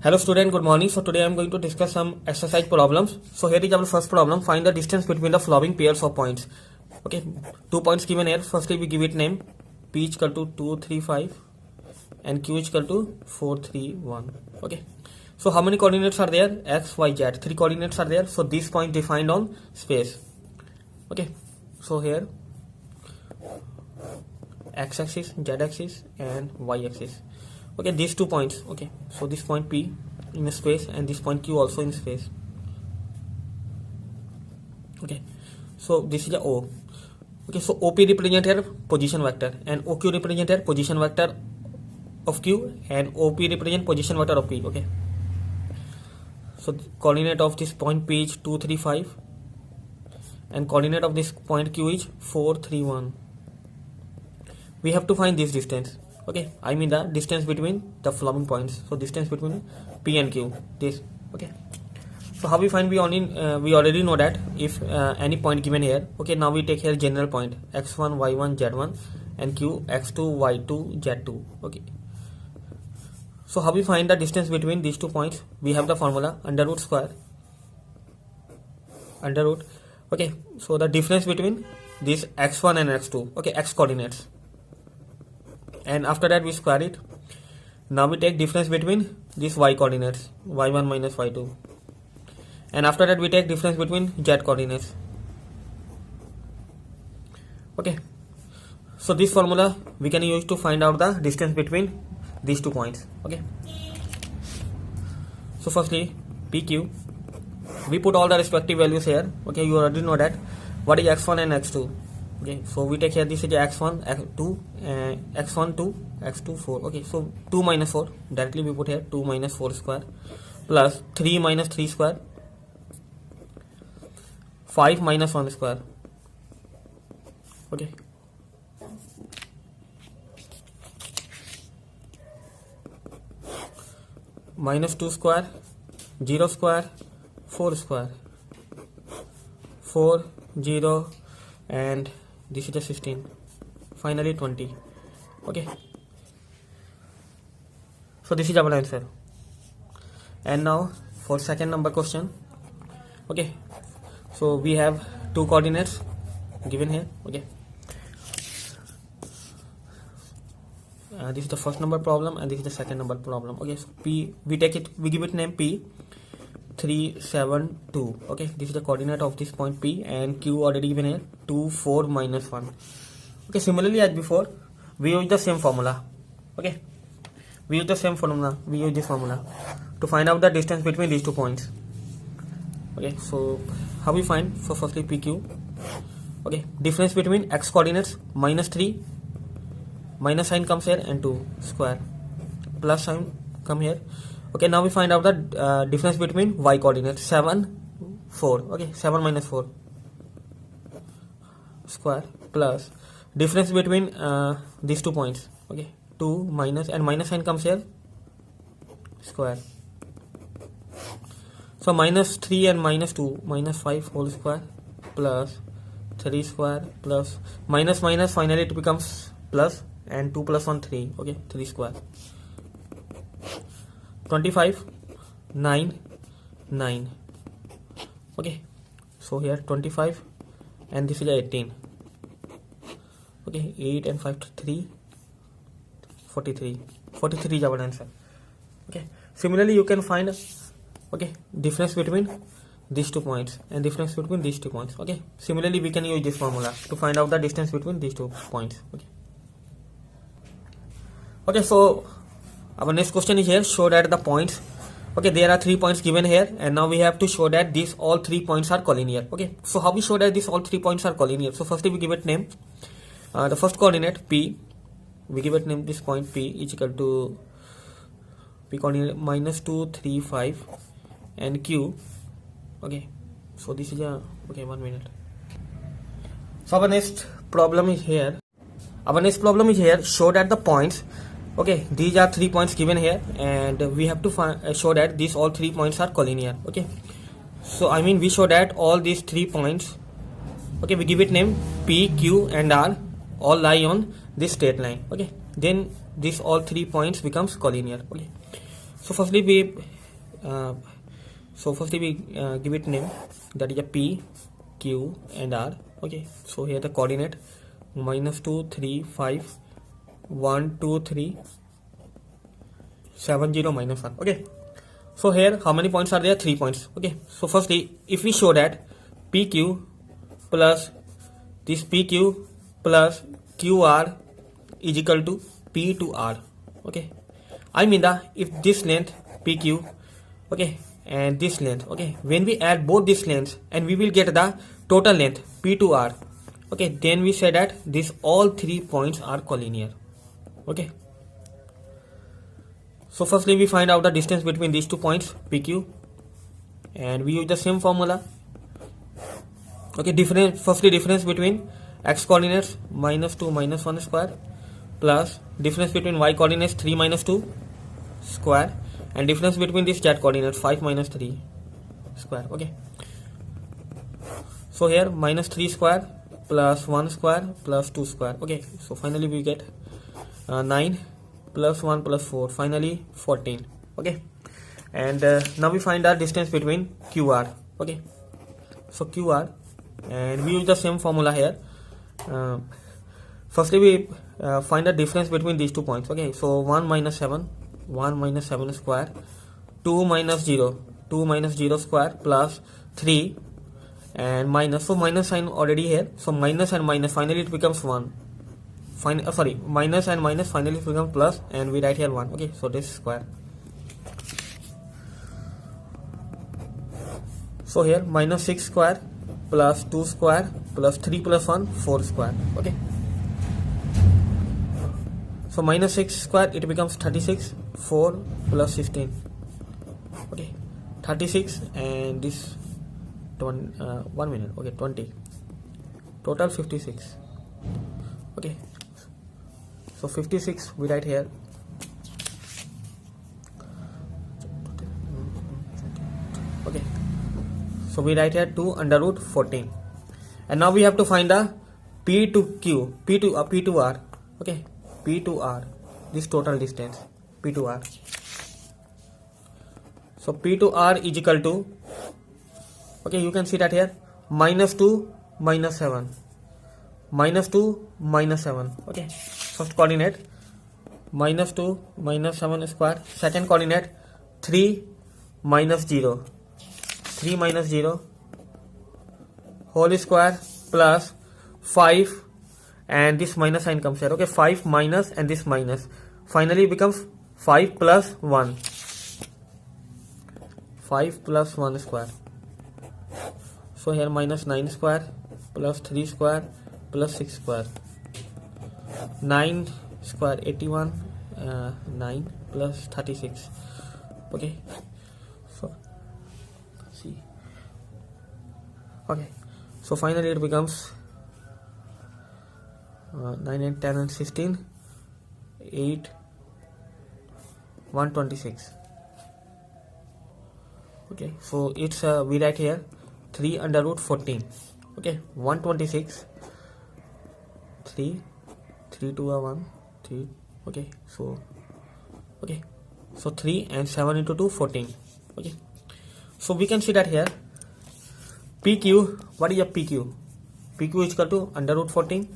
Hello student, good morning. So today I am going to discuss some exercise problems. So here is our first problem. Find the distance between the following pairs of points. Okay, 2 points given here. Firstly we give it name. P is equal to 2, 3, 5 and Q is equal to 4, 3, 1. Okay. So how many coordinates are there? X, Y, Z. 3 coordinates are there. So this point defined on space. Okay. So here X axis, Z axis and Y axis. Okay, these 2 points. Okay, so this point P in space and this point Q also in space. Okay, so this is a O. Okay, so OP represent here position vector and OQ represent here position vector of Q and OP represent position vector of P. Okay, so the coordinate of this point P is 2, 3, 5 and coordinate of this point Q is 4, 3, 1. We have to find this distance. Okay, I mean the distance between the following points. So distance between P and Q, this. Okay, so how we find? We already know that if any point given here. Okay, now we take here general point x1, y1, z1 and q x2, y2, z2. Okay, so how we find the distance between these 2 points? We have the formula under root square under root. Okay, so the difference between this x1 and x2. Okay, x coordinates. And after that we square it. Now we take difference between these y coordinates, y1 minus y2, and after that we take difference between z coordinates. Okay, so this formula we can use to find out the distance between these 2 points. Okay, so firstly PQ, we put all the respective values here. Okay, you already know that what is x1 and x2. Okay, so we take here this is x1, x2, x1 2, x2 4. Okay, so 2 minus 4 directly we put here 2 minus 4 square plus 3 minus 3 square, 5 minus 1 square. Okay, minus 2 square, 0 square, 4 square, 4, 0 and this is a 16, finally 20. Okay, so this is our answer. And now for second number question. Okay, so we have 2 coordinates given here. Okay, this is the first number problem and this is the second number problem. Okay, so P, we give it name P 3, 7, 2. Okay, this is the coordinate of this point P and Q already given here 2, 4, minus 1. Okay, similarly as before we use the same formula. Okay, we use this formula to find out the distance between these 2 points. Okay, so how we find? So firstly PQ. Okay, difference between x coordinates minus 3, minus sign comes here and 2 square, plus sign come here. Okay, now we find out the difference between y coordinates 7, 4. Okay, 7 minus 4 square plus difference between these 2 points. Okay, 2 minus and minus sign comes here square. So minus 3 and minus 2, minus 5 whole square plus 3 square plus minus minus, finally it becomes plus, and 2 plus 1 3. Okay, 3 square. 25, 9, 9. Okay, so here 25 and this is 18. Okay, 8 and 5 3, 43. 43 is our answer. Okay, similarly you can find okay difference between these 2 points and difference between these 2 points. Okay, similarly we can use this formula to find out the distance between these 2 points. Okay, okay, so our next question is here, show that the points. Okay, there are 3 points given here and now we have to show that these all 3 points are collinear. Okay, so how we show that these all 3 points are collinear? So firstly we give it name. The first coordinate P, we give it name this point P is equal to P coordinate minus 2, 3, 5 and Q. Okay, so this is a, okay, 1 minute. So our next problem is here. Show that the points. Okay, these are 3 points given here and we have to show that these all 3 points are collinear. Okay, so I mean we show that all these 3 points. Okay, we give it name P, Q and R all lie on this straight line. Okay, then this all 3 points becomes collinear. Okay, so firstly we so firstly we give it name, that is a P, Q and R. Okay, so here the coordinate -2 3 5 1 2 3 7 0 -1. Okay, so here how many points are there? 3 points. Okay, so firstly if we show that PQ plus this PQ plus QR is equal to P to R. Okay, I mean that if this length PQ, okay, and this length, okay, when we add both these lengths and we will get the total length P to R, okay, then we say that these all 3 points are collinear. Okay, so firstly we find out the distance between these 2 points PQ, and we use the same formula. Okay, firstly difference between x coordinates -2 -1 square plus difference between y coordinates 3 -2 square, and difference between this z coordinate 5 -3 square. Okay, so here -3 square plus 1 square plus 2 square. Okay, so finally we get 9 plus 1 plus 4, finally 14. Okay, and now we find our distance between QR. Okay, so QR, and we use the same formula here. Firstly we find the difference between these 2 points. Okay, so 1 minus 7 square, 2 minus 0 square plus 3 and minus, so minus sign already here, so minus and minus, finally it becomes 1. Minus and minus, finally it becomes plus, and we write here 1. Okay, so this square. So here -6 square plus 2 square plus 3 plus 1 4 square. Okay, so -6 square it becomes 36, 4 plus 16. Okay, 36 and this 1 minute. Okay, 20, total 56. Okay, so 56 we write here. Okay, so we write here 2 under root 14, and now we have to find the P to Q, P to R. Okay, P to R, this total distance P to R. So P to R is equal to, okay, you can see that here -2 -7, -2 -7. Okay, first coordinate -2 -7 square, second coordinate 3 -0, 3 -0 whole square plus 5, and this minus sign comes here. Okay, 5 minus and this minus, finally becomes 5 plus 1, 5 plus 1 square. So here -9 square plus 3 square plus 6 square, 9 square 81, 9 plus 36. Okay, so see, okay, so finally it becomes 9 and 10 and 16, 8, 126. Okay, so it's we write here 3 under root 14. Okay, 126, 3 2 are 1 3. Okay, so 3 and 7 into 2 14. Okay, so we can see that here PQ, what is a PQ? PQ is equal to under root 14.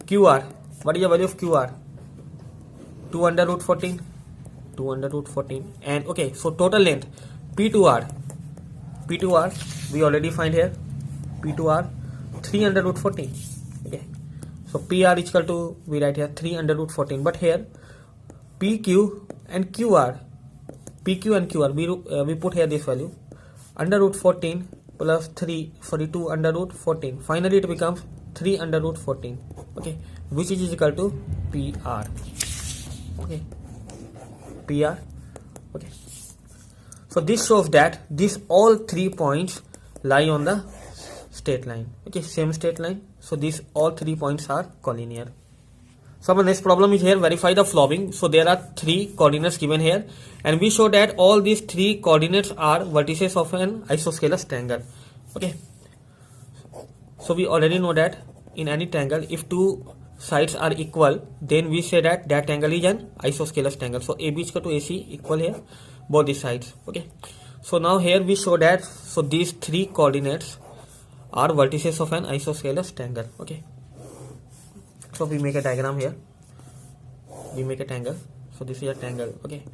QR, what is the value of QR? 2 under root 14, and okay, so total length P to R we already find here, P to R 3 under root 14. Okay, so PR is equal to, we write here 3 under root 14, but here PQ and QR we put here this value under root 14 plus 2 under root 14, finally it becomes 3 under root 14. Okay, which is equal to PR. Okay, PR. Okay, so this shows that these all 3 points lie on the straight line. Okay, same straight line, so these all 3 points are collinear. So our next problem is here, verify the following. So there are 3 coordinates given here, and we show that all these 3 coordinates are vertices of an isosceles triangle. Okay, so we already know that in any triangle, if 2 sides are equal, then we say that that angle is an isosceles triangle. So AB is equal to AC equal here both the sides. Okay, so now here we show that so these three coordinates are vertices of an isosceles triangle. Okay, so we make a diagram here, we make a triangle. So this is a triangle. Okay,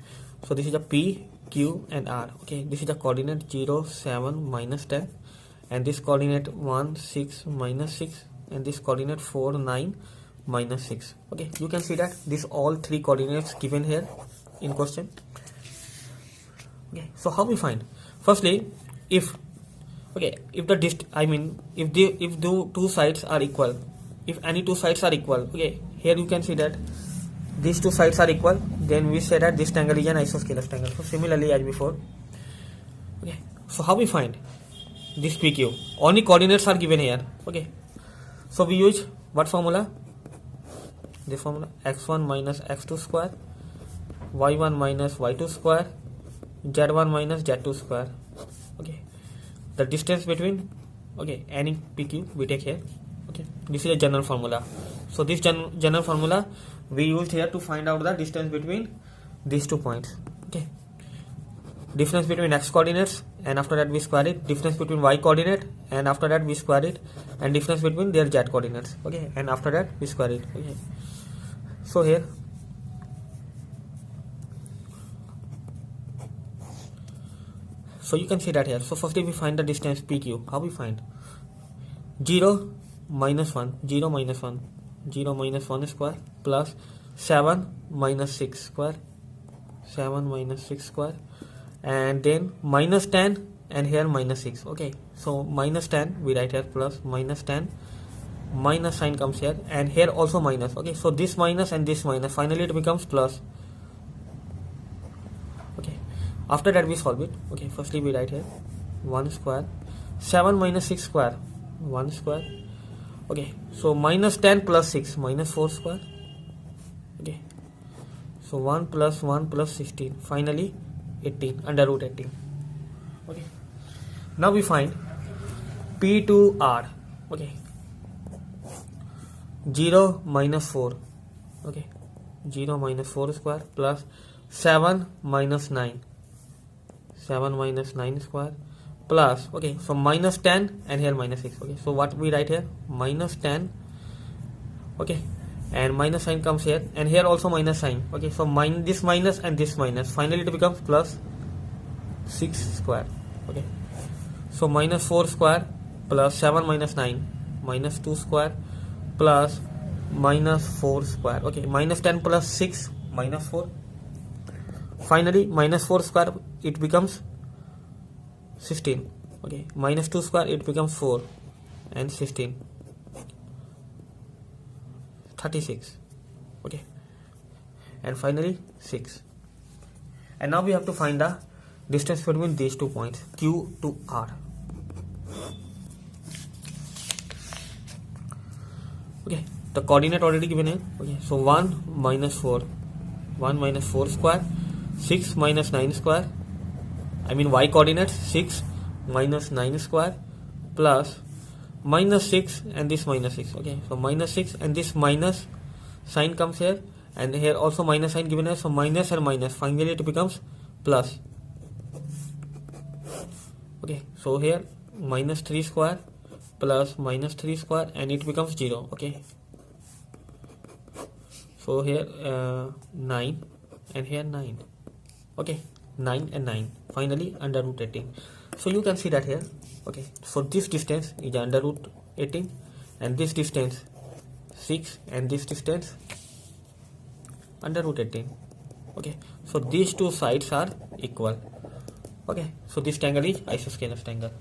so this is a P, Q and R. Okay, this is a coordinate 0, 7, minus 10, and this coordinate 1, 6, minus 6, and this coordinate 4, 9, minus 6. Okay, you can see that this all three coordinates given here in question. Okay, so how we find? Firstly, if if the two sides are equal, if any two sides are equal, okay, here you can see that these two sides are equal, then we say that this triangle is an isosceles triangle. So similarly as before. Okay, so how we find this PQ? Only coordinates are given here. Okay, so we use what formula? This formula: x1 minus x2 square, y1 minus y2 square, z1 minus z2 square. Okay, the distance between any PQ we take here. Okay, this is a general formula. So this general formula we used here to find out the distance between these 2 points. Okay, difference between x coordinates, and after that we square it, difference between y coordinate, and after that we square it, and difference between their z coordinates. Okay, and after that we square it. Okay, so here so you can see that here. So firstly we find the distance PQ. How we find? 0 minus 1, 0 minus 1, 0 minus 1 square plus 7 minus 6 square, 7 minus 6 square, and then minus 10, and here minus 6. Okay, so minus 10 we write here, plus minus 10, minus sign comes here, and here also minus. Okay, so this minus and this minus, finally it becomes plus. Okay, after that we solve it. Okay, firstly we write here 1 square, 7 minus 6 square, 1 square. Okay, so minus 10 plus 6, minus 4 square. Okay, so 1 plus 1 plus 16, finally 18, under root 18. Okay, now we find P to R. Okay, 0 minus 4. Okay, 0 minus 4 square plus 7 minus 9, 7 minus 9 square plus, okay, so minus 10, and here minus 6. Okay, so what we write here? Minus 10. Okay, and minus sign comes here, and here also minus sign. Okay, so this minus and this minus, finally it becomes plus 6 square. Okay, so minus 4 square plus 7 minus 9, minus 2 square plus minus 4 square. Okay, minus 10 plus 6, minus 4. Finally minus 4 square, it becomes 16. Okay, minus 2 square, it becomes 4, and 16, 36. Okay, and finally 6. And now we have to find the distance between these 2 points, Q to R. Okay, the coordinate already given here. Okay, so 1 minus 4, 1 minus 4 square, 6 minus 9 square, I mean y coordinates, 6 minus 9 square plus minus 6, and this minus 6. Okay, so minus 6, and this minus sign comes here, and here also minus sign given here, so minus and minus, finally it becomes plus. Okay, so here minus 3 square plus minus 3 square, and it becomes 0. Okay, so here 9, and here 9. Okay, 9 and 9, finally under root 18. So you can see that here. Okay, so this distance is under root 18, and this distance 6, and this distance under root 18. Okay, so these two sides are equal. Okay, so this triangle is isosceles triangle.